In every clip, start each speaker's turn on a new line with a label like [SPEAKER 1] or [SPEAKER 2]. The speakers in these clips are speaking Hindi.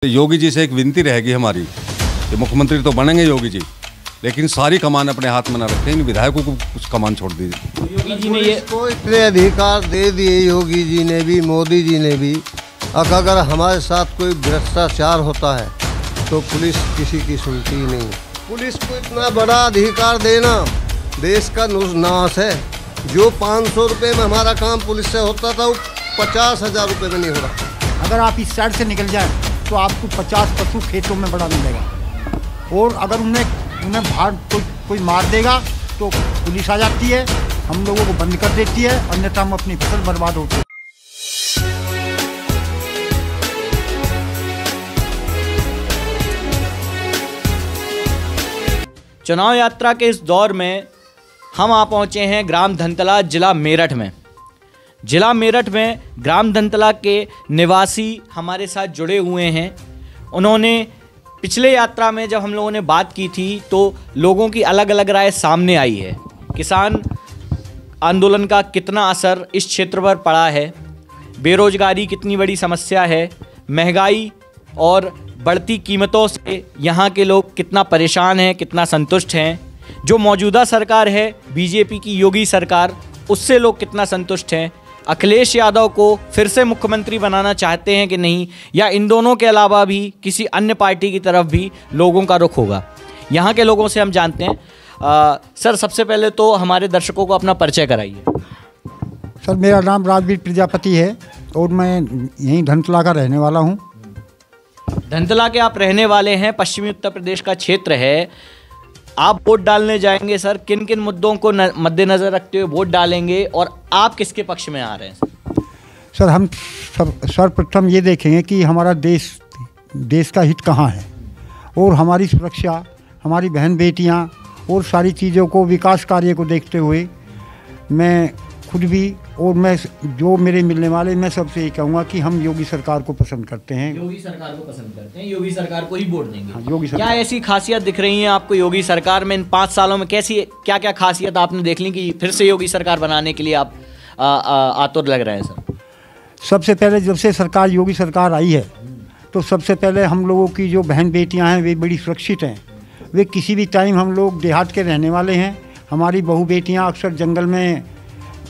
[SPEAKER 1] योगी जी से एक विनती रहेगी हमारी कि मुख्यमंत्री तो बनेंगे योगी जी, लेकिन सारी कमान अपने हाथ में न रखें, इन विधायकों को कुछ कमान छोड़ दीजिए।
[SPEAKER 2] योगी जी ने ये
[SPEAKER 3] को इतने अधिकार दे दिए, योगी जी ने भी, मोदी जी ने भी। अगर हमारे साथ कोई भ्रष्टाचार होता है तो पुलिस किसी की सुनती ही नहीं। पुलिस को इतना बड़ा अधिकार देना देश का नाश है। जो 500 रुपये में हमारा काम पुलिस से होता था वो 50,000 रुपये में नहीं हो रहा।
[SPEAKER 4] अगर आप इस साइड से निकल जाएं तो आपको 50 पशु खेतों में बड़ा मिलेगा, और अगर उन्हें भाग कोई मार देगा तो पुलिस आ जाती है, हम लोगों को बंद कर देती है, अन्यथा हम अपनी फसल बर्बाद होती है।
[SPEAKER 2] चुनाव यात्रा के इस दौर में हम आ पहुंचे हैं ग्राम धनतला, जिला मेरठ में। जिला मेरठ में ग्राम धनतला के निवासी हमारे साथ जुड़े हुए हैं। उन्होंने पिछले यात्रा में जब हम लोगों ने बात की थी तो लोगों की अलग अलग राय सामने आई है। किसान आंदोलन का कितना असर इस क्षेत्र पर पड़ा है, बेरोजगारी कितनी बड़ी समस्या है, महंगाई और बढ़ती कीमतों से यहाँ के लोग कितना परेशान हैं, कितना संतुष्ट हैं, जो मौजूदा सरकार है बीजेपी की योगी सरकार, उससे लोग कितना संतुष्ट हैं, अखिलेश यादव को फिर से मुख्यमंत्री बनाना चाहते हैं कि नहीं, या इन दोनों के अलावा भी किसी अन्य पार्टी की तरफ भी लोगों का रुख होगा। यहाँ के लोगों से हम जानते हैं। सर, सबसे पहले तो हमारे दर्शकों को अपना परिचय कराइए।
[SPEAKER 4] सर, मेरा नाम राजवीर प्रजापति है और मैं यहीं धनतला का रहने वाला हूँ।
[SPEAKER 2] धनतला के आप रहने वाले हैं, पश्चिमी उत्तर प्रदेश का क्षेत्र है। आप वोट डालने जाएंगे सर, किन किन मुद्दों को मद्देनजर रखते हुए वोट डालेंगे और आप किसके पक्ष में आ रहे हैं?
[SPEAKER 4] सर, हम सर्वप्रथम ये देखेंगे कि हमारा देश का हित कहाँ है, और हमारी सुरक्षा, हमारी बहन बेटियाँ और सारी चीज़ों को, विकास कार्य को देखते हुए मैं खुद भी और मैं जो मेरे मिलने वाले, मैं सबसे ये कहूँगा कि हम योगी सरकार को पसंद करते हैं।
[SPEAKER 2] योगी सरकार को पसंद करते हैं, योगी सरकार को ही वोट देंगे।
[SPEAKER 4] हाँ, योगी सरकार।
[SPEAKER 2] क्या ऐसी खासियत दिख रही है आपको योगी सरकार में? इन 5 सालों में कैसी क्या क्या खासियत आपने देख ली कि फिर से योगी सरकार बनाने के लिए आप आतुर लग रहे हैं? सर,
[SPEAKER 4] सबसे पहले जब से सरकार योगी सरकार आई है तो सबसे पहले हम लोगों की जो बहन बेटियाँ हैं वे बड़ी सुरक्षित हैं। वे किसी भी टाइम, हम लोग देहात के रहने वाले हैं, हमारी बहू बेटियाँ अक्सर जंगल में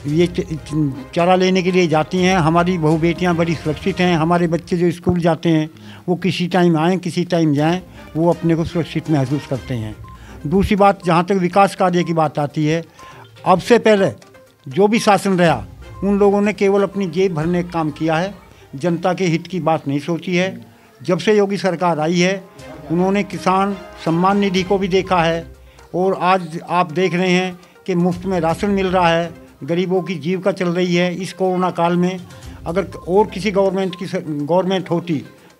[SPEAKER 4] ये चारा लेने के लिए जाती हैं। हमारी बहू बेटियां बड़ी सुरक्षित हैं। हमारे बच्चे जो स्कूल जाते हैं वो किसी टाइम आएँ किसी टाइम जाएं, वो अपने को सुरक्षित महसूस करते हैं। दूसरी बात, जहाँ तक विकास कार्य की बात आती है, अब से पहले जो भी शासन रहा उन लोगों ने केवल अपनी जेब भरने का काम किया है, जनता के हित की बात नहीं सोची है। जब से योगी सरकार आई है उन्होंने किसान सम्मान निधि को भी देखा है, और आज आप देख रहे हैं कि मुफ्त में राशन मिल रहा है, गरीबों की जीविका चल रही है। इस कोरोना काल में अगर और किसी गवर्नमेंट होती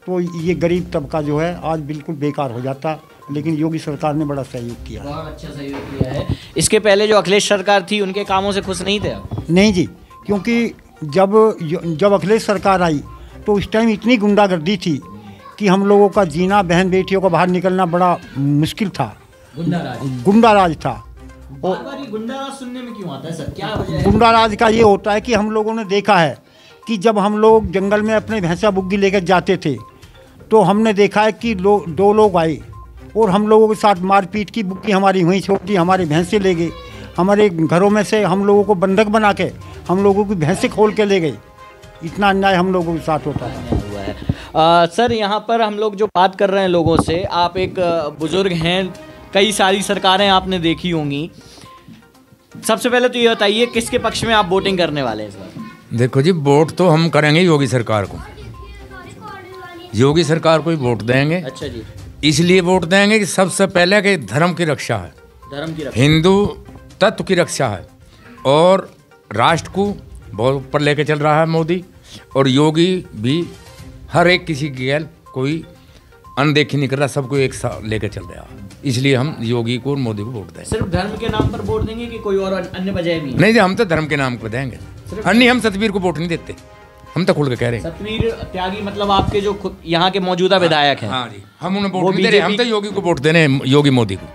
[SPEAKER 4] तो ये गरीब तबका जो है आज बिल्कुल बेकार हो जाता, लेकिन योगी सरकार ने बड़ा सहयोग किया।
[SPEAKER 2] बहुत अच्छा सहयोग किया है। इसके पहले जो अखिलेश सरकार थी उनके कामों से खुश नहीं थे आप?
[SPEAKER 4] नहीं जी, क्योंकि जब अखिलेश सरकार आई तो उस टाइम इतनी गुंडागर्दी थी कि हम लोगों का जीना, बहन बेटियों का बाहर निकलना बड़ा मुश्किल था। गुंडाराज था।
[SPEAKER 2] गुंडाराज सुनने में क्यों आता है सर, क्या वजह है?
[SPEAKER 4] गुंडाराज का ये होता है कि हम लोगों ने देखा है कि जब हम लोग जंगल में अपने भैंसा बुग्गी लेकर जाते थे तो हमने देखा है कि 2 लोग आए और हम लोगों के साथ मारपीट की। बुग्गी हमारी वहीं छोड़ दी, हमारी भैंसें ले गए, हमारे घरों में से हम लोगों को बंधक बना के हम लोगों की भैंसें खोल के ले गए। इतना अन्याय हम लोगों के साथ होता है।
[SPEAKER 2] सर, यहाँ पर हम लोग जो बात कर रहे हैं लोगों से, आप एक बुजुर्ग हैं, कई सारी सरकारें आपने देखी होंगी। सबसे पहले तो ये बताइए किसके पक्ष में आप वोटिंग करने वाले हैं इस बार?
[SPEAKER 5] देखो जी, वोट तो हम करेंगे योगी सरकार को, योगी सरकार को ही वोट देंगे।
[SPEAKER 2] अच्छा जी।
[SPEAKER 5] इसलिए वोट देंगे कि सबसे पहले कि धर्म की रक्षा है,
[SPEAKER 2] धर्म की रक्षा,
[SPEAKER 5] हिंदू तत्व की रक्षा है, और राष्ट्र को बहुत ऊपर लेके चल रहा है मोदी, और योगी भी हर एक किसी की गैल कोई अनदेखी नहीं कर रहा, सबको एक साथ लेकर चल रहा है। इसलिए हम योगी को और मोदी को वोट देंगे।
[SPEAKER 2] सिर्फ धर्म के नाम पर वोट देंगे कि कोई और अन्य वजह भी?
[SPEAKER 5] नहीं जी, हम तो धर्म के नाम पर देंगे। अन्य हम सतवीर को वोट नहीं देते, हम तो खुल के कह रहे हैं।
[SPEAKER 2] सतवीर त्यागी मतलब आपके जो यहाँ के मौजूदा विधायक हैं?
[SPEAKER 5] हाँ जी, हम उन्हें वोट नहीं दे रहे, हम तो योगी को वोट दे रहे हैं, योगी मोदी को।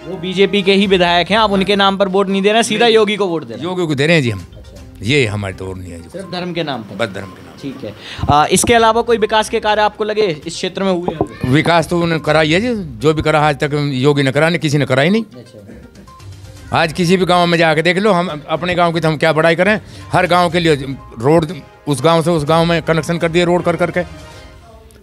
[SPEAKER 2] वो बीजेपी के ही विधायक हैं, आप उनके नाम पर वोट नहीं दे रहे हैं, सीधा योगी को वोट दे रहे हैं?
[SPEAKER 5] योगी को दे रहे हैं जी हम। ये हमारी तो और नहीं है, जो
[SPEAKER 2] सिर्फ धर्म के नाम पर।
[SPEAKER 5] बस धर्म के नाम।
[SPEAKER 2] ठीक है। इसके अलावा कोई विकास के कार्य आपको लगे इस क्षेत्र में हुए हैं?
[SPEAKER 5] विकास तो उन्होंने करा ही है जी, जो भी करा आज तक योगी ने करा नहीं, किसी ने करा ही नहीं। आज किसी भी गांव में जाके देख लो, हम अपने गांव की तो हम क्या बड़ाई करें, हर गांव के लिए रोड उस गांव से उस गांव में कनेक्शन कर दिए रोड कर करके,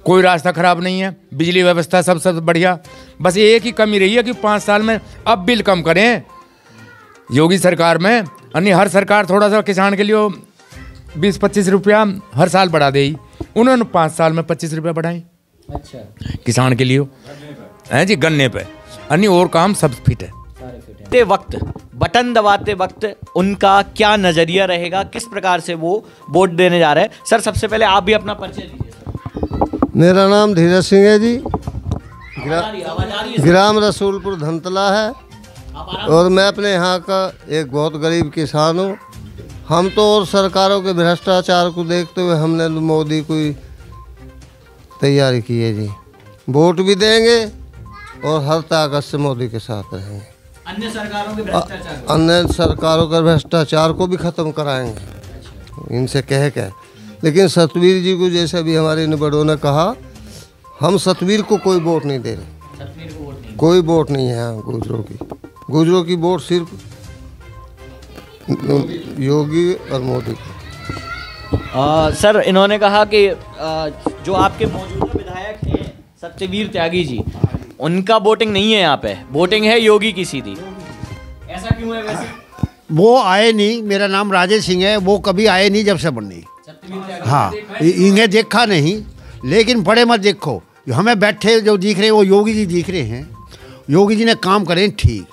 [SPEAKER 5] कोई रास्ता खराब नहीं है, बिजली व्यवस्था सब बढ़िया। बस एक ही कमी रही है कि 5 साल में अब बिल कम करें योगी सरकार में, अन्य हर सरकार थोड़ा सा किसान के लिए 20-25 रुपया हर साल बढ़ा दे, उन्होंने 5 साल में 25 रुपया बढ़ाए।
[SPEAKER 2] अच्छा,
[SPEAKER 5] किसान के लिए हैं जी, गन्ने पे, अन्य और काम सब फिट है।
[SPEAKER 2] ते वक्त बटन दबाते वक्त उनका क्या नजरिया रहेगा, किस प्रकार से वो वोट देने जा रहे हैं? सर सबसे पहले आप भी अपना परिचय दीजिए।
[SPEAKER 3] मेरा नाम धीरज सिंह है जी,
[SPEAKER 2] आवाज आ रही है?
[SPEAKER 3] ग्राम रसूलपुर धनतला है और मैं अपने यहाँ का एक बहुत गरीब किसान हूँ। हम तो और सरकारों के भ्रष्टाचार को देखते हुए हमने मोदी को तैयारी की है जी, वोट भी देंगे और हर ताकत से मोदी के साथ रहेंगे।
[SPEAKER 2] अन्य सरकारों के भ्रष्टाचार,
[SPEAKER 3] अन्य सरकारों का भ्रष्टाचार को भी ख़त्म कराएंगे इनसे कह। लेकिन सतवीर जी को जैसे भी हमारे इन बड़ों ने कहा, हम सतवीर को कोई वोट नहीं दे रहे, कोई वोट नहीं है गुजरों की वोट सिर्फ योगी और मोदी को।
[SPEAKER 2] सर इन्होंने कहा कि जो आपके मौजूदा विधायक हैं सत्यवीर त्यागी जी, उनका वोटिंग नहीं है यहाँ पे, वोटिंग है योगी की सीधी, ऐसा क्यों है वैसे?
[SPEAKER 6] वो आए नहीं, मेरा नाम राजेश सिंह है, वो कभी आए नहीं जब से बनी। हाँ, इन्हें देखा नहीं, लेकिन बड़े मत देखो, हमें बैठे जो दिख रहे हैं वो योगी जी दिख रहे हैं। योगी जी ने काम करें ठीक,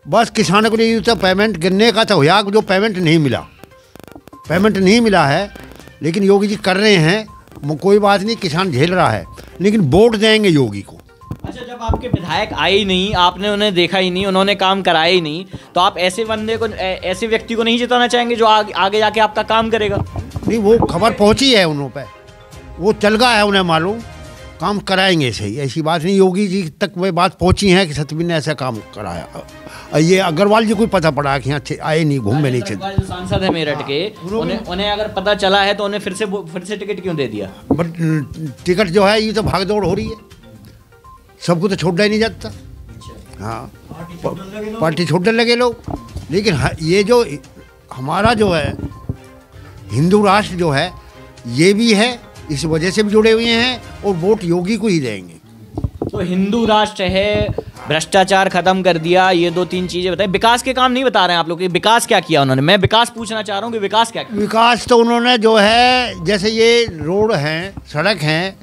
[SPEAKER 6] बस किसानों को लिए तो पेमेंट गिरने का था, हुआ जो पेमेंट नहीं मिला है, लेकिन योगी जी कर रहे हैं, कोई बात नहीं, किसान झेल रहा है, लेकिन वोट देंगे योगी को।
[SPEAKER 2] अच्छा, जब आपके विधायक आए ही नहीं, आपने उन्हें देखा ही नहीं, उन्होंने काम कराया ही नहीं, तो आप ऐसे बंदे को, ऐसे व्यक्ति को नहीं जिताना चाहेंगे जो आगे जाके आपका काम करेगा?
[SPEAKER 6] नहीं, वो खबर पहुंची है उन्हों पे, वो चल गया है, उन्हें मालूम, काम कराएंगे सही, ऐसी बात नहीं। योगी जी तक वे बात पहुंची है कि सतवीर ने ऐसा काम कराया। ये अग्रवाल जी को पता पड़ा कि यहाँ आए नहीं, घूमने नहीं चले।
[SPEAKER 2] जो सांसद है मेरठ के, उन्हें अगर पता चला है तो उन्हें फिर से टिकट क्यों दे दिया?
[SPEAKER 6] बट टिकट जो है ये तो भागदौड़ हो रही है, सबको तो छोड़ना ही नहीं जाता। हाँ, पार्टी छोड़ने लगे लोग, लेकिन ये जो हमारा जो है हिंदू राष्ट्र जो है, ये भी है, इस वजह से भी जुड़े हुए हैं, और वोट योगी को ही देंगे।
[SPEAKER 2] तो हिंदू राष्ट्र है, भ्रष्टाचार खत्म कर दिया, ये 2-3 चीजें बताएं। विकास के काम नहीं बता रहे हैं आप लोग, विकास क्या किया उन्होंने? मैं विकास पूछना चाह रहा हूँ कि विकास क्या किया?
[SPEAKER 6] विकास तो उन्होंने जो है, जैसे ये रोड हैं, सड़क हैं,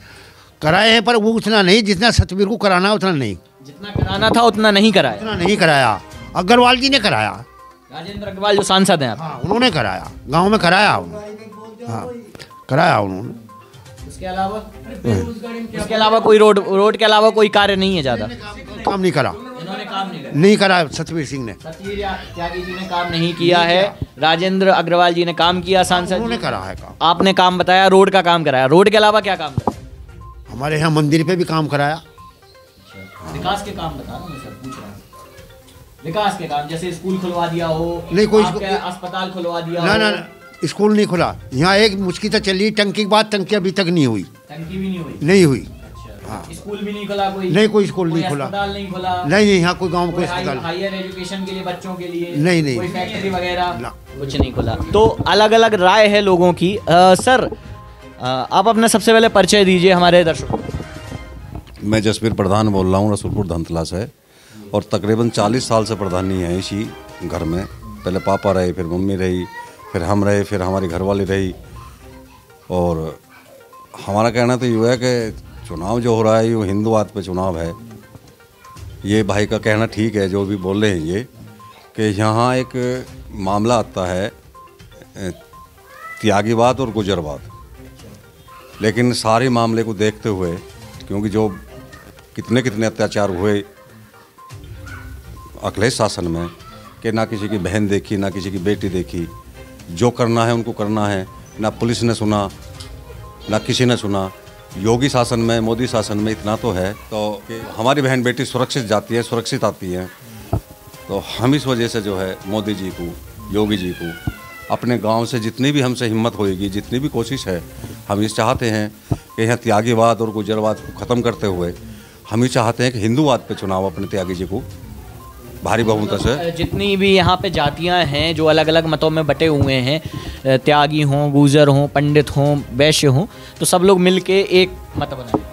[SPEAKER 6] कराए हैं, पर वो उतना नहीं जितना सतवीर को कराना, उतना नहीं,
[SPEAKER 2] जितना कराना था उतना नहीं कराया।
[SPEAKER 6] उतना नहीं कराया, अग्रवाल जी ने कराया,
[SPEAKER 2] राजेंद्र अग्रवाल जो सांसद हैं।
[SPEAKER 6] हाँ, उन्होंने कराया, गांव में कराया उन्होंने। हाँ, कराया उन्होंने।
[SPEAKER 2] उसके अलावा कोई रोड के अलावा कोई कार्य नहीं है ज़्यादा?
[SPEAKER 6] काम नहीं करा,
[SPEAKER 2] इन्होंने काम
[SPEAKER 6] नहीं करा सतवीर सिंह ने,
[SPEAKER 2] सतवीर त्यागी जी ने काम नहीं किया है, राजेंद्र अग्रवाल जी ने काम किया, सांसद
[SPEAKER 6] उन्होंने करा है काम।
[SPEAKER 2] आपने काम बताया, रोड का काम कराया, रोड के अलावा क्या काम कराया?
[SPEAKER 6] हमारे यहाँ मंदिर पे भी काम कराया।
[SPEAKER 2] विकास के काम बता रहा हूँ सर, पूछ रहा हूँ विकास के काम, जैसे स्कूल खुलवा दिया हो,
[SPEAKER 6] नहीं कोई
[SPEAKER 2] अस्पताल खुलवा दिया
[SPEAKER 6] हो। ना, स्कूल नहीं खुला यहाँ, एक मुश्किल तो चल रही टंकी की बात, टंकी अभी तक नहीं हुई,
[SPEAKER 2] टंकी भी
[SPEAKER 6] नहीं हुई।
[SPEAKER 2] अच्छा, हाँ। स्कूल भी नहीं खुला,
[SPEAKER 6] कोई स्कूल नहीं खुला,
[SPEAKER 2] अस्पताल नहीं खुला,
[SPEAKER 6] नहीं यहाँ कोई गांव कोई अस्पताल,
[SPEAKER 2] हायर एजुकेशन के लिए बच्चों के लिए
[SPEAKER 6] नहीं,
[SPEAKER 2] कोई फैक्ट्री वगैरह कुछ नहीं खुला। तो अलग अलग राय है लोगों की। सर आप अपना सबसे पहले परिचय दीजिए हमारे दर्शकों को।
[SPEAKER 1] मैं जसवीर प्रधान बोल रहा हूँ रसूलपुर धनतला से, और तकरीबन 40 साल से प्रधानी है इसी घर में। पहले पापा रहे, फिर मम्मी रही, फिर हम रहे, फिर हमारी घरवाली रही। और हमारा कहना तो ये है कि चुनाव जो हो रहा है ये हिंदूवाद पे चुनाव है। ये भाई का कहना ठीक है जो भी बोल रहे हैं ये, कि यहाँ एक मामला आता है त्यागीवाद और गुजरवाद, लेकिन सारे मामले को देखते हुए, क्योंकि जो कितने अत्याचार हुए अखिलेश शासन में, कि ना किसी की बहन देखी, ना किसी की बेटी देखी, जो करना है उनको करना है, ना पुलिस ने सुना, ना किसी ने सुना। योगी शासन में, मोदी शासन में इतना तो है, तो कि हमारी बहन बेटी सुरक्षित जाती है, सुरक्षित आती है। तो हम इस वजह से जो है मोदी जी को, योगी जी को अपने गांव से जितनी भी हमसे हिम्मत होएगी, जितनी भी कोशिश है, हम ये चाहते हैं कि यहाँ त्यागीवाद और गुर्जरवाद को ख़त्म करते हुए हम ये चाहते हैं कि हिंदूवाद पे चुनाव अपने त्यागी जी को भारी बहुमत से।
[SPEAKER 2] जितनी भी यहाँ पे जातियाँ हैं जो अलग अलग मतों में बटे हुए हैं, त्यागी हों, गुर्जर हों, पंडित हों, वैश्य हों, तो सब लोग मिलके एक मत बनाए।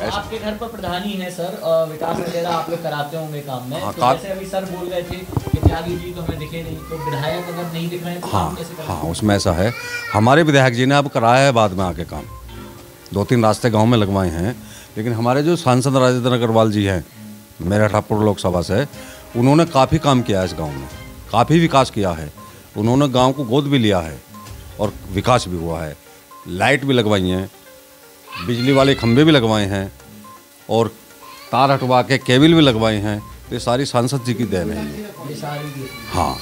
[SPEAKER 2] आपके घर पर प्रधानी है सर, विकास वगैरह आप लोग कराते होंगे काम में। तो जैसे अभी सर बोल रहे थे कि त्यागी जी तो हमें दिखे नहीं, तो विधायक अगर नहीं दिख रहे हैं तो काम कैसे करें?
[SPEAKER 1] हाँ, उसमें ऐसा है, हमारे विधायक जी ने अब कराया है बाद में आके काम, 2-3 रास्ते गांव में लगवाए हैं। लेकिन हमारे जो सांसद राजेंद्र अग्रवाल जी हैं मेरठ हापुड़ लोकसभा से, उन्होंने काफ़ी काम किया है इस गाँव में, काफ़ी विकास किया है। उन्होंने गाँव को गोद भी लिया है और विकास भी हुआ है। लाइट भी लगवाई हैं, बिजली वाले खंभे भी लगवाए हैं और तार हटवा के केबल भी लगवाए हैं। तो ये सारी सांसद जी की देन है ये। हाँ,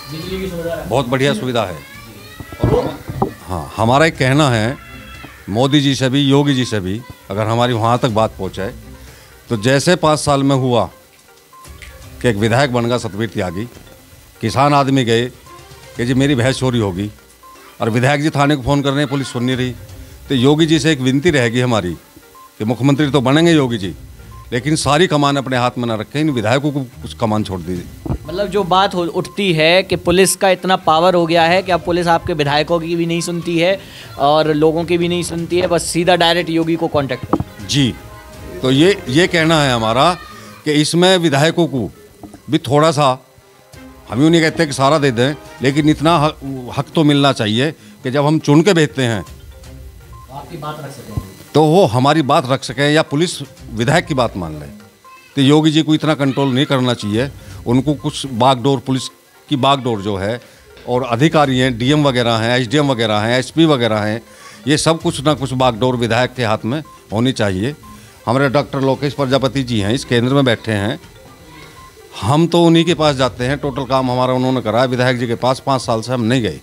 [SPEAKER 1] बहुत बढ़िया सुविधा है। और हाँ, हमारा एक कहना है मोदी जी से भी, योगी जी से भी, अगर हमारी वहाँ तक बात पहुँचाए तो जैसे 5 साल में हुआ कि एक विधायक बन गया सतवीर त्यागी, किसान आदमी गए कि जी मेरी भैंस चोरी होगी और विधायक जी थाने को फ़ोन कर रहे हैं, पुलिस सुन नहीं रही। तो योगी जी से एक विनती रहेगी हमारी कि मुख्यमंत्री तो बनेंगे योगी जी, लेकिन सारी कमान अपने हाथ में ना रखें, इन विधायकों को कुछ कमान छोड़ दीजिए।
[SPEAKER 2] मतलब जो बात उठती है कि पुलिस का इतना पावर हो गया है कि अब पुलिस आपके विधायकों की भी नहीं सुनती है और लोगों की भी नहीं सुनती है, बस सीधा डायरेक्ट योगी को कांटेक्ट कर।
[SPEAKER 1] जी, तो ये कहना है हमारा कि इसमें विधायकों को भी थोड़ा सा, हम यूँ नहीं कहते कि सारा दे दें, लेकिन इतना हक तो मिलना चाहिए कि जब हम चुन के भेजते हैं
[SPEAKER 2] आपकी बात रख सकें,
[SPEAKER 1] तो वो हमारी बात रख सकें या पुलिस विधायक की बात मान ले। तो योगी जी को इतना कंट्रोल नहीं करना चाहिए, उनको कुछ बागडोर, पुलिस की बागडोर जो है, और अधिकारी हैं, डीएम वगैरह हैं, एसडीएम वगैरह हैं, एसपी वगैरह हैं, ये सब कुछ ना कुछ बागडोर विधायक के हाथ में होनी चाहिए। हमारे डॉक्टर लोकेश प्रजापति जी हैं, इस केंद्र में बैठे हैं, हम तो उन्हीं के पास जाते हैं, टोटल काम हमारा उन्होंने करा है। विधायक जी के पास 5 साल से हम नहीं गए।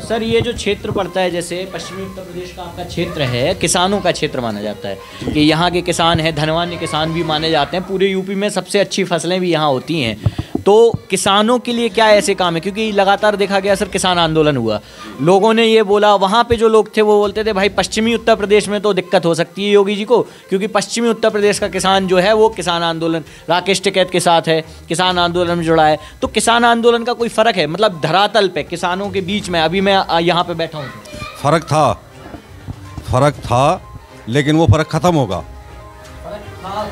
[SPEAKER 2] सर ये जो क्षेत्र पड़ता है, जैसे पश्चिमी उत्तर प्रदेश का आपका क्षेत्र है, किसानों का क्षेत्र माना जाता है कि यहाँ के किसान हैं, धनवान किसान भी माने जाते हैं, पूरे यूपी में सबसे अच्छी फसलें भी यहाँ होती हैं। तो किसानों के लिए क्या ऐसे काम है? क्योंकि लगातार देखा गया सर, किसान आंदोलन हुआ, लोगों ने ये बोला, वहाँ पे जो लोग थे वो बोलते थे भाई पश्चिमी उत्तर प्रदेश में तो दिक्कत हो सकती है योगी जी को, क्योंकि पश्चिमी उत्तर प्रदेश का किसान जो है वो किसान आंदोलन राकेश टिकैत के साथ है, किसान आंदोलन में जुड़ा है। तो किसान आंदोलन का कोई फ़र्क है मतलब धरातल पे किसानों के बीच में? अभी मैं यहाँ पे बैठा हूँ,
[SPEAKER 1] फ़र्क था, लेकिन वो फ़र्क ख़त्म होगा।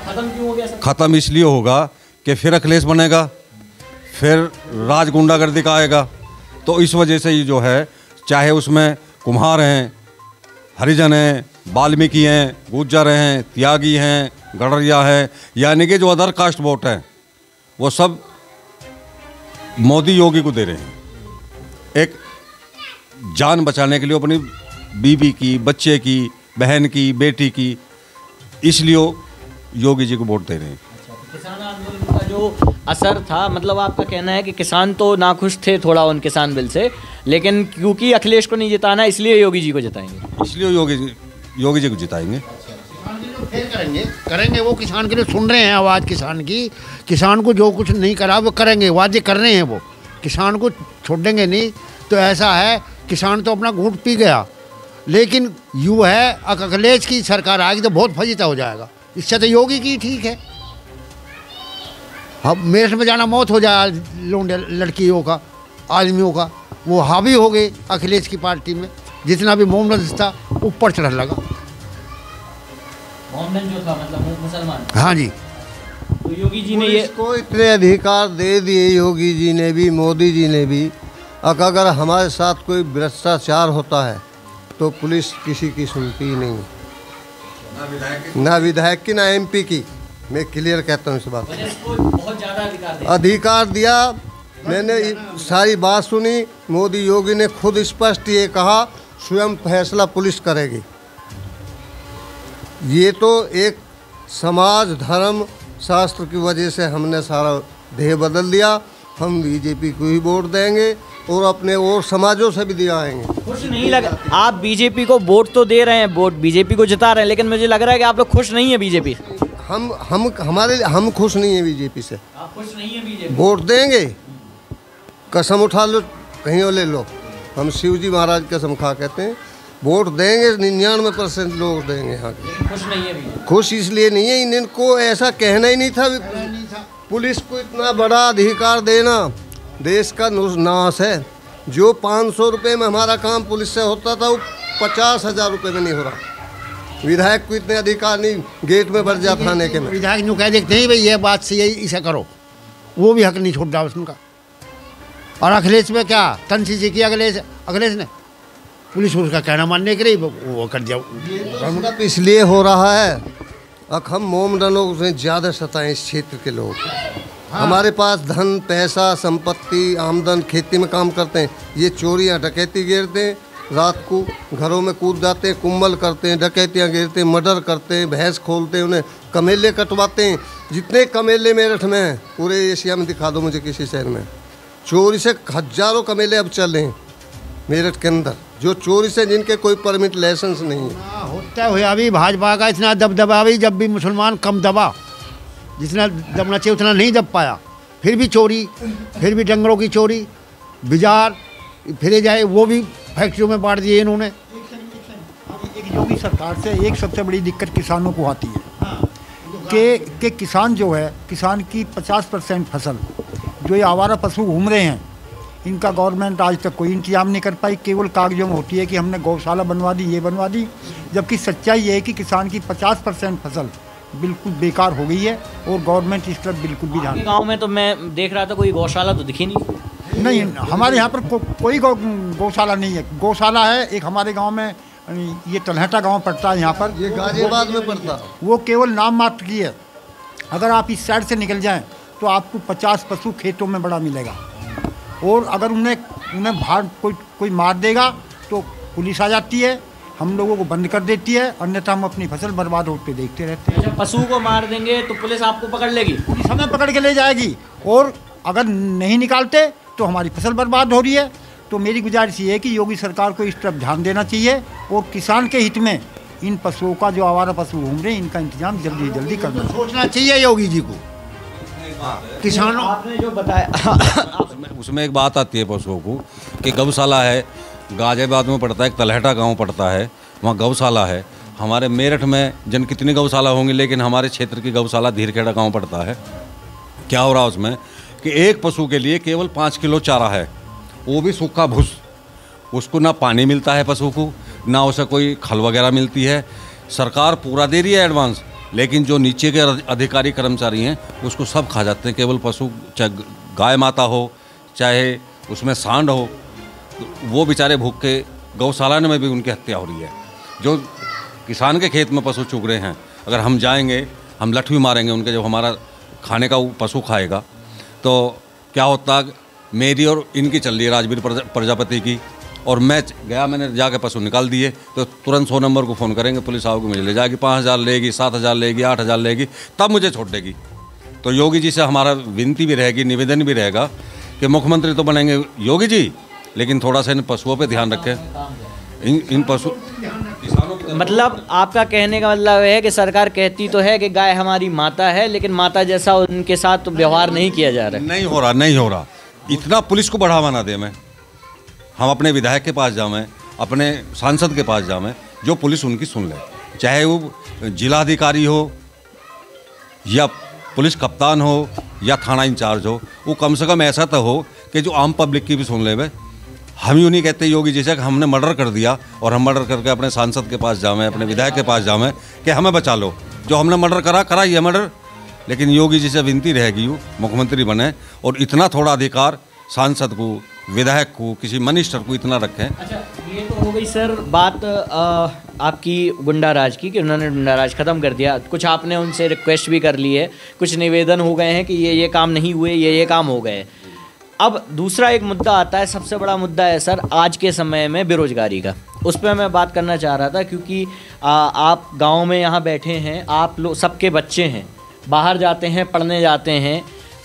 [SPEAKER 2] ख़त्म क्यों हो गया सर?
[SPEAKER 1] ख़त्म इसलिए होगा कि फिर अखिलेश बनेगा, फिर राज गुंडागर्दी का आएगा। तो इस वजह से ये जो है, चाहे उसमें कुम्हार हैं, हरिजन हैं, वाल्मीकि हैं, गुर्जर हैं, त्यागी हैं, गडरिया हैं, यानी कि जो अदर कास्ट वोट हैं, वो सब मोदी योगी को दे रहे हैं। एक जान बचाने के लिए अपनी बीवी की, बच्चे की, बहन की, बेटी की, इसलिए योगी जी को वोट दे रहे हैं।
[SPEAKER 2] किसान आंदोलन का जो असर था, मतलब आपका कहना है कि किसान तो नाखुश थे थोड़ा उन किसान बिल से, लेकिन क्योंकि अखिलेश को नहीं जिताना इसलिए योगी जी को जिताएंगे,
[SPEAKER 1] इसलिए योगी जी को जिताएंगे।
[SPEAKER 6] करेंगे वो किसान के लिए सुन रहे हैं आवाज़ किसान की। किसान को जो कुछ नहीं करा वो करेंगे, वादे कर रहे हैं, वो किसान को छोड़ेंगे नहीं। तो ऐसा है, किसान तो अपना घूंट पी गया, लेकिन यूँ है अखिलेश की सरकार आएगी तो बहुत फजीता हो जाएगा। इससे तो योगी की ठीक है। अब मेरठ में जाना मौत हो जाए लोंडे लड़कियों का, आदमियों का, वो हावी हो गए अखिलेश की पार्टी में। जितना भी मोहम्मद था ऊपर चढ़ने लगा।
[SPEAKER 2] मोहम्मद जो था मतलब मुसलमान,
[SPEAKER 6] हाँ जी।
[SPEAKER 2] तो योगी जी ने ये
[SPEAKER 3] इसको इतने अधिकार दे दिए योगी जी ने भी, मोदी जी ने भी। अगर हमारे साथ कोई भ्रष्टाचार होता है तो पुलिस किसी की सुनती नहीं, ना विधायक की, ना एमपी की। मैं क्लियर कहता हूँ इस बात
[SPEAKER 2] को बहुत ज़्यादा
[SPEAKER 3] अधिकार दिया। मैंने सारी बात सुनी, मोदी योगी ने खुद स्पष्ट ये कहा स्वयं फैसला पुलिस करेगी। ये तो एक समाज धर्म शास्त्र की वजह से हमने सारा ध्येय बदल दिया। हम बीजेपी को ही वोट देंगे और अपने और समाजों से भी दिलाएंगे।
[SPEAKER 2] खुश नहीं लगा? आप बीजेपी को वोट तो दे रहे हैं, वोट बीजेपी को जिता रहे हैं, लेकिन मुझे लग रहा है कि आप लोग खुश नहीं है बीजेपी।
[SPEAKER 3] हम खुश नहीं है बीजेपी से।
[SPEAKER 2] आप खुश नहीं है बीजेपी?
[SPEAKER 3] वोट देंगे, कसम उठा लो, कहीं और ले लो, हम शिवजी महाराज कसम खा कहते हैं, वोट देंगे 99% लोग देंगे यहाँ के।
[SPEAKER 2] खुश नहीं है अभी?
[SPEAKER 3] खुश इसलिए नहीं है, इनको ऐसा कहना ही नहीं था। पुलिस को इतना बड़ा अधिकार देना देश का नाश है। जो 500 रुपये में हमारा काम पुलिस से होता था, वो 50,000 रुपये में नहीं हो रहा। विधायक को इतने अधिकार नहीं, गेट में बढ़ जाता थाने के में।
[SPEAKER 6] विधायक यूँ कह देखते नहीं भाई ये बात सही है, इसे करो, वो भी हक नहीं छोड़ रहा उसका। और अखिलेश में क्या तनसीजी की अखिलेश ने पुलिस उसका कहना मानने के लिए वो कर दिया।
[SPEAKER 3] सब इसलिए हो रहा है, अब हम मोमडनों से ज़्यादा सताएं इस क्षेत्र के लोग। हमारे पास धन पैसा संपत्ति आमदन खेती में काम करते हैं, ये चोरियां डकैती गिरते हैं, रात को घरों में कूद जाते हैं, कुंभल करते हैं, डकैतियां गिरते हैं, मर्डर करते हैं, भैंस खोलते हैं, उन्हें कमेले कटवाते हैं। जितने कमेले मेरठ में हैं पूरे एशिया में दिखा दो मुझे किसी शहर में। चोरी से हजारों कमेले अब चल रहे हैं मेरठ के अंदर, जो चोरी से जिनके कोई परमिट लाइसेंस नहीं है।
[SPEAKER 6] होता हुआ भी भाजपा का इतना दबदबा भी, जब भी मुसलमान कम दबा, जितना दबना चाहिए उतना नहीं दब पाया, फिर भी चोरी, फिर भी डंगरों की चोरी, बाजार फिरे जाए वो भी फैक्ट्रियों में बांट दिए इन्होंने।
[SPEAKER 4] एक योगी सरकार से एक सबसे बड़ी दिक्कत किसानों को आती है कि किसान जो है, किसान की 50% फसल जो ये आवारा पशु घूम रहे हैं, इनका गवर्नमेंट आज तक कोई इंतजाम नहीं कर पाई। केवल कागजों में होती है कि हमने गौशाला बनवा दी, ये बनवा दी, जबकि सच्चाई ये है कि किसान की 50% फसल बिल्कुल बेकार हो गई है और गवर्नमेंट इस तरफ बिल्कुल भी ध्यान।
[SPEAKER 2] गांव में तो मैं देख रहा था कोई गौशाला तो दिखी नहीं।
[SPEAKER 4] हमारे यहाँ पर कोई गौशाला नहीं है। गौशाला है एक हमारे गांव में, ये तलहटा गांव पड़ता है यहाँ पर,
[SPEAKER 3] ये गाजियाबाद में पड़ता,
[SPEAKER 4] वो केवल नाम मात्र की है। अगर आप इस साइड से निकल जाएं तो आपको 50 पशु खेतों में बड़ा मिलेगा, और अगर उन्हें बाहर कोई मार देगा तो पुलिस आ जाती है, हम लोगों को बंद कर देती है, अन्यथा हम अपनी फसल बर्बाद होते देखते रहते हैं।
[SPEAKER 2] अच्छा, पशु को मार देंगे तो पुलिस आपको पकड़ लेगी?
[SPEAKER 4] पुलिस हमें पकड़ के ले जाएगी, और अगर नहीं निकालते तो हमारी फसल बर्बाद हो रही है। तो मेरी गुजारिश ये है कि योगी सरकार को इस तरफ ध्यान देना चाहिए, और किसान के हित में इन पशुओं का, जो आवारा पशु घूम रहे हैं, इनका इंतजाम जल्दी से जल्दी करना
[SPEAKER 6] सोचना चाहिए योगी जी को। किसानों
[SPEAKER 2] आपने जो बताया
[SPEAKER 1] उसमें एक बात आती है पशुओं को कि गौशाला है, गाजियाबाद में पड़ता है, एक तलहटा गांव पड़ता है, वहाँ गौशाला है। हमारे मेरठ में जन कितनी गौशाला होंगी, लेकिन हमारे क्षेत्र की गौशाला धीरखेड़ा गांव पड़ता है। क्या हो रहा है उसमें कि एक पशु के लिए केवल 5 किलो चारा है, वो भी सूखा भूस। उसको ना पानी मिलता है पशु को, ना उसे कोई खल वगैरह मिलती है। सरकार पूरा दे रही है एडवांस, लेकिन जो नीचे के अधिकारी कर्मचारी हैं उसको सब खा जाते हैं। केवल पशु, चाहे गाय माता हो चाहे उसमें सांड हो, वो बेचारे भूख के गौशाला में भी उनकी हत्या हो रही है। जो किसान के खेत में पशु चुग रहे हैं, अगर हम जाएंगे, हम लठवी मारेंगे उनके, जब हमारा खाने का वो पशु खाएगा तो क्या होता है। मेरी और इनकी चल रही है राजवीर प्रजापति की, और मैं गया, मैंने जाके पशु निकाल दिए तो तुरंत 100 नंबर को फ़ोन करेंगे, पुलिस आओगी, मुझे ले जाएगी, 5,000 लेगी, 7,000 लेगी, 8,000 लेगी, तब मुझे छोड़ देगी। तो योगी जी से हमारा विनती भी रहेगी, निवेदन भी रहेगा कि मुख्यमंत्री तो बनेंगे योगी जी, लेकिन थोड़ा सा इन पशुओं पे ध्यान रखें। इन पशु
[SPEAKER 2] मतलब आपका कहने का मतलब है कि सरकार कहती तो है कि गाय हमारी माता है, लेकिन माता जैसा उनके साथ तो व्यवहार नहीं किया जा रहा है।
[SPEAKER 1] नहीं हो रहा। इतना पुलिस को बढ़ावा ना दे। मैं हम अपने विधायक के पास जावें, अपने सांसद के पास जावें, जो पुलिस उनकी सुन ले, चाहे वो जिलाधिकारी हो या पुलिस कप्तान हो या थाना इंचार्ज हो, वो कम से कम ऐसा तो हो कि जो आम पब्लिक की भी सुन ले। वे हम यूँ नहीं कहते योगी जैसे कि हमने मर्डर कर दिया और हम मर्डर करके अपने सांसद के पास जावें, अपने विधायक के पास जावें कि हमें बचा लो, जो हमने मर्डर करा ये मर्डर। लेकिन योगी जी से विनती रहेगी वो मुख्यमंत्री बने और इतना थोड़ा अधिकार सांसद को, विधायक को, किसी मिनिस्टर को इतना रखें।
[SPEAKER 2] अच्छा, ये तो हो गई सर बात आपकी गुंडा राज की, कि उन्होंने गुंडा राज ख़त्म कर दिया। कुछ आपने उनसे रिक्वेस्ट भी कर ली है, कुछ निवेदन हो गए हैं कि ये काम नहीं हुए, ये काम हो गए। अब दूसरा एक मुद्दा आता है, सबसे बड़ा मुद्दा है सर आज के समय में बेरोजगारी का। उस पर मैं बात करना चाह रहा था, क्योंकि आप गांव में यहाँ बैठे हैं, आप लोग सबके बच्चे हैं, बाहर जाते हैं, पढ़ने जाते हैं,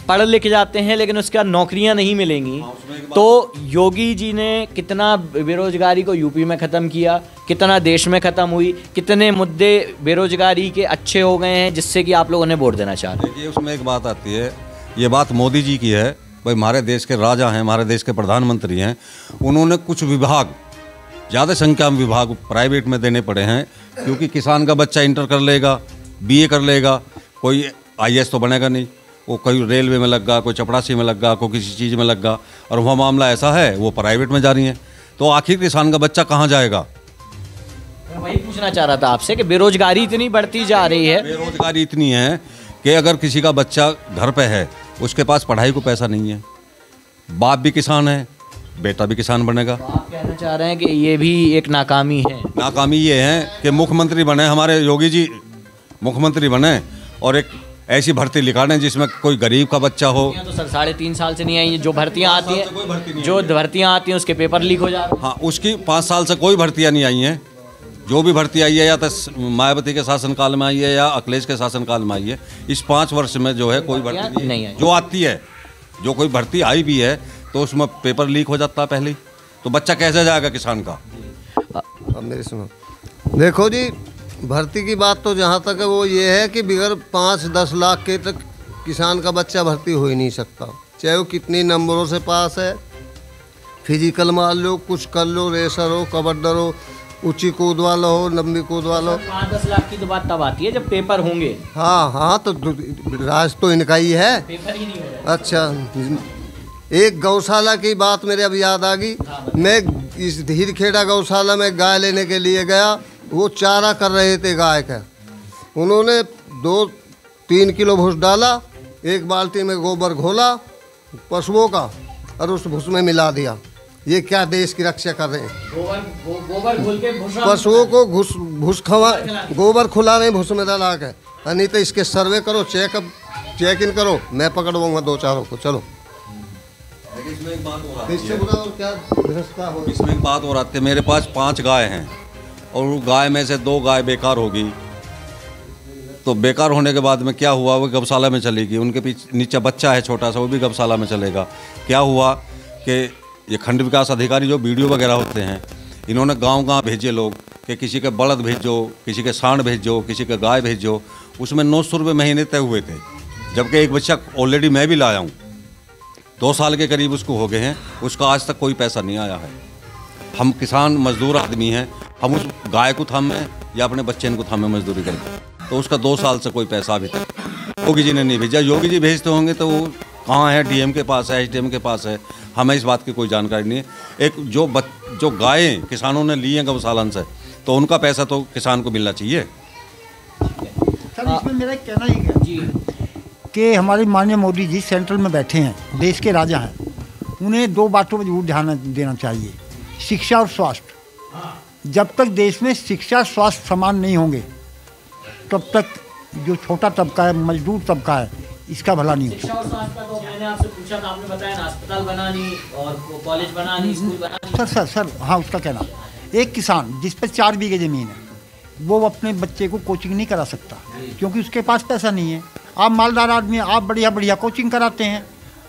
[SPEAKER 2] पढ़ लिख जाते हैं, लेकिन उसके बाद नौकरियां नहीं मिलेंगी। तो योगी जी ने कितना बेरोजगारी को यूपी में ख़त्म किया, कितना देश में ख़त्म हुई, कितने मुद्दे बेरोजगारी के अच्छे हो गए हैं, जिससे कि आप लोग उन्हें वोट देना चाह रहे हैं।
[SPEAKER 1] देखिए, उसमें एक बात आती है, ये बात मोदी जी की है भाई हमारे देश के राजा हैं, हमारे देश के प्रधानमंत्री हैं, उन्होंने कुछ विभाग, ज़्यादा संख्या में विभाग प्राइवेट में देने पड़े हैं, क्योंकि किसान का बच्चा इंटर कर लेगा, बीए कर लेगा, कोई आईएएस तो बनेगा नहीं, वो कोई रेलवे में लग गया, कोई चपरासी में लग गया, कोई किसी चीज़ में लग गया, और वह मामला ऐसा है वो प्राइवेट में जा रही हैं, तो आखिर किसान का बच्चा कहाँ जाएगा?
[SPEAKER 2] वही पूछना चाह रहा था आपसे कि बेरोजगारी इतनी बढ़ती जा रही है।
[SPEAKER 1] बेरोजगारी इतनी है कि अगर किसी का बच्चा घर पे है, उसके पास पढ़ाई को पैसा नहीं है, बाप भी किसान है, बेटा भी किसान बनेगा।
[SPEAKER 2] तो आप कहना चाह रहे हैं कि ये भी एक नाकामी है?
[SPEAKER 1] नाकामी ये है कि मुख्यमंत्री बने हमारे योगी जी, मुख्यमंत्री बने और एक ऐसी भर्ती निकालें जिसमें कोई गरीब का बच्चा हो।
[SPEAKER 2] तो सर 3.5 साल से नहीं आई, जो भर्तियां आती हैं, जो भर्तियां आती हैं उसके पेपर लीक हो जा रहे हैं।
[SPEAKER 1] हाँ, उसकी 5 साल से कोई भर्तियाँ नहीं आई हैं। जो भी भर्ती आई है या तो मायावती के शासनकाल में आई है या अखिलेश के शासनकाल में आई है। इस 5 वर्ष में जो है कोई भर्ती नहीं आई। जो आती है, जो कोई भर्ती आई भी है तो उसमें पेपर लीक हो जाता है पहले ही, तो बच्चा कैसे जाएगा किसान का?
[SPEAKER 3] अब मेरी सुनो, देखो जी, भर्ती की बात तो जहाँ तक है वो ये है कि बगैर 5-10 लाख के तक किसान का बच्चा भर्ती हो ही नहीं सकता, चाहे वो कितने नंबरों से पास है। फिजिकल मान लो, कुछ कर लो, रेसर हो, कबड्डर हो, ऊंची कूद वाला हो, लंबी कूद वाला हो।
[SPEAKER 2] 5-10 लाख की तो बात तब आती है जब पेपर होंगे।
[SPEAKER 3] हाँ हाँ, तो राज तो इनका ही है।
[SPEAKER 2] पेपर ही नहीं हो रहा।
[SPEAKER 3] अच्छा, एक गौशाला की बात मेरे अब याद आ गई। मैं इस धीरखेड़ा गौशाला में गाय लेने के लिए गया, वो चारा कर रहे थे गाय का। उन्होंने 2-3 किलो भूस डाला, एक बाल्टी में गोबर घोला पशुओं का और उस भूस में मिला दिया। ये क्या देश की रक्षा कर रहे हैं?
[SPEAKER 2] गोबर घोल के
[SPEAKER 3] पशुओं को भूस खवा, गोबर खुला नहीं भूस में डाला के। नहीं तो इसके सर्वे करो, चेक इन करो, मैं पकड़वाऊंगा 2-4 को। चलो,
[SPEAKER 1] इसमें एक बात हो रही
[SPEAKER 3] इससे बुरा और क्या व्यवस्था हो?
[SPEAKER 1] इसमें एक बात हो रही है, मेरे पास 5 गाय हैं और वो गाय में से 2 गाय बेकार होगी, तो बेकार होने के बाद में क्या हुआ, वो गौशाला में चलेगी, उनके पीछे नीचे बच्चा है छोटा सा, वो भी गौशाला में चलेगा। क्या हुआ कि ये खंड विकास अधिकारी जो वीडियो वगैरह होते हैं, इन्होंने गांव-गांव भेजे लोग कि किसी के बलद भेजो, किसी के सांड भेजो, किसी के गाय भेजो। उसमें 900 रुपये महीने तय हुए थे, जबकि एक बच्चा ऑलरेडी मैं भी लाया हूँ, 2 साल के करीब उसको हो गए हैं, उसका आज तक कोई पैसा नहीं आया है। हम किसान मजदूर आदमी हैं, हम उस गाय को थामे या अपने बच्चे को थामे मजदूरी करें, तो उसका 2 साल से कोई पैसा अभी तक योगी जी ने नहीं भेजा। योगी जी भेजते होंगे तो वो कहाँ है, डीएम के पास है, एसडीएम के पास है, हमें इस बात की कोई जानकारी नहीं है। एक जो गायें किसानों ने ली हैं गौशालन से, तो उनका पैसा तो किसान को मिलना चाहिए।
[SPEAKER 4] सर, इसमें मेरा कहना ही है जी कि हमारे माननीय मोदी जी सेंट्रल में बैठे हैं, देश के राजा हैं, उन्हें 2 बातों पर जरूर ध्यान देना चाहिए, शिक्षा और स्वास्थ्य। जब तक देश में शिक्षा स्वास्थ्य समान नहीं होंगे तब तक जो छोटा तबका है, मजदूर तबका है, इसका भला नहीं
[SPEAKER 2] शिक्षा और स्वास्थ्य का तो मैंने आपसे पूछा था, आपने बताया ना, अस्पताल बनानी और कॉलेज बनानी, स्कूल बनानी।
[SPEAKER 4] सर हाँ, उसका कहना, एक किसान जिस पर 4 बीघे ज़मीन है वो अपने बच्चे को कोचिंग नहीं करा सकता क्योंकि उसके पास पैसा नहीं है। आप मालदार आदमी, आप बढ़िया कोचिंग कराते हैं,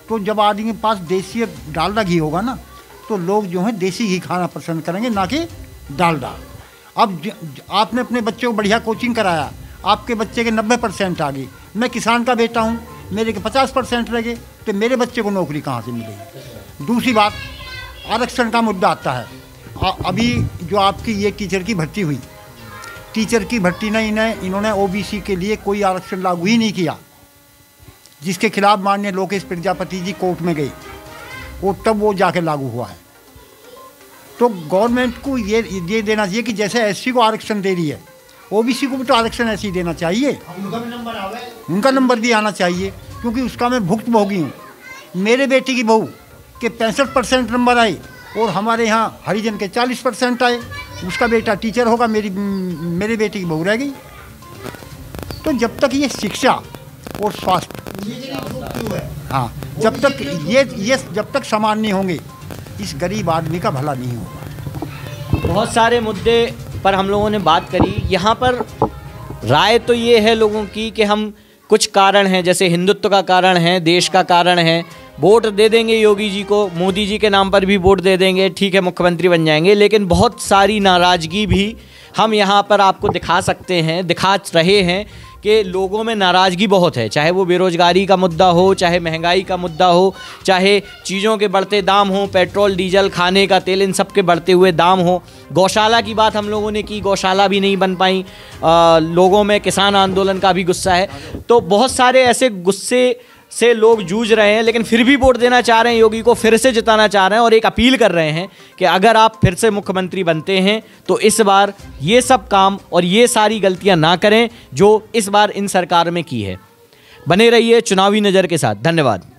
[SPEAKER 4] तो जब आदमी के पास देसी डालडा घी होगा ना, तो लोग जो है देसी घी खाना पसंद करेंगे, ना कि डालडा। अब आपने अपने बच्चे को बढ़िया कोचिंग कराया, आपके बच्चे के 90% आ गई, मैं किसान का बेटा हूँ, मेरे के 50% रह गए, तो मेरे बच्चे को नौकरी कहाँ से मिलेगी? दूसरी बात, आरक्षण का मुद्दा आता है। अभी जो आपकी ये टीचर की भर्ती हुई, टीचर की भर्ती में इन्होंने ओबीसी के लिए कोई आरक्षण लागू ही नहीं किया, जिसके खिलाफ माननीय लोकेश प्रजापति जी कोर्ट में गए और तब वो जाके लागू हुआ है। तो गवर्नमेंट को ये देना चाहिए कि जैसे एससी को आरक्षण दे रही है, ओबीसी को भी तो आरक्षण ऐसे ही देना चाहिए, उनका नंबर भी आना चाहिए, क्योंकि उसका मैं भुक्तभोगी हूँ। मेरे बेटे की बहू के 65% नंबर आए और हमारे यहाँ हरिजन के 40% आए, उसका बेटा टीचर होगा, मेरे बेटे की बहू रह गई। तो जब तक ये शिक्षा और स्वास्थ्य, हाँ, जब तक समान नहीं होंगे, इस गरीब आदमी का भला नहीं होगा।
[SPEAKER 2] बहुत सारे मुद्दे पर हम लोगों ने बात करी। यहाँ पर राय तो ये है लोगों की कि हम कुछ कारण हैं, जैसे हिंदुत्व का कारण है, देश का कारण है, वोट दे देंगे योगी जी को, मोदी जी के नाम पर भी वोट दे देंगे, ठीक है, मुख्यमंत्री बन जाएंगे, लेकिन बहुत सारी नाराज़गी भी हम यहाँ पर आपको दिखा सकते हैं, दिखा रहे हैं कि लोगों में नाराज़गी बहुत है, चाहे वो बेरोजगारी का मुद्दा हो, चाहे महंगाई का मुद्दा हो, चाहे चीज़ों के बढ़ते दाम हो, पेट्रोल डीजल खाने का तेल इन सब के बढ़ते हुए दाम हो। गौशाला की बात हम लोगों ने की, गौशाला भी नहीं बन पाई। लोगों में किसान आंदोलन का भी गुस्सा है। तो बहुत सारे ऐसे गुस्से से लोग जूझ रहे हैं, लेकिन फिर भी वोट देना चाह रहे हैं, योगी को फिर से जिताना चाह रहे हैं और एक अपील कर रहे हैं कि अगर आप फिर से मुख्यमंत्री बनते हैं तो इस बार ये सब काम और ये सारी गलतियां ना करें जो इस बार इन सरकार में की है। बने रहिए चुनावी नज़र के साथ। धन्यवाद।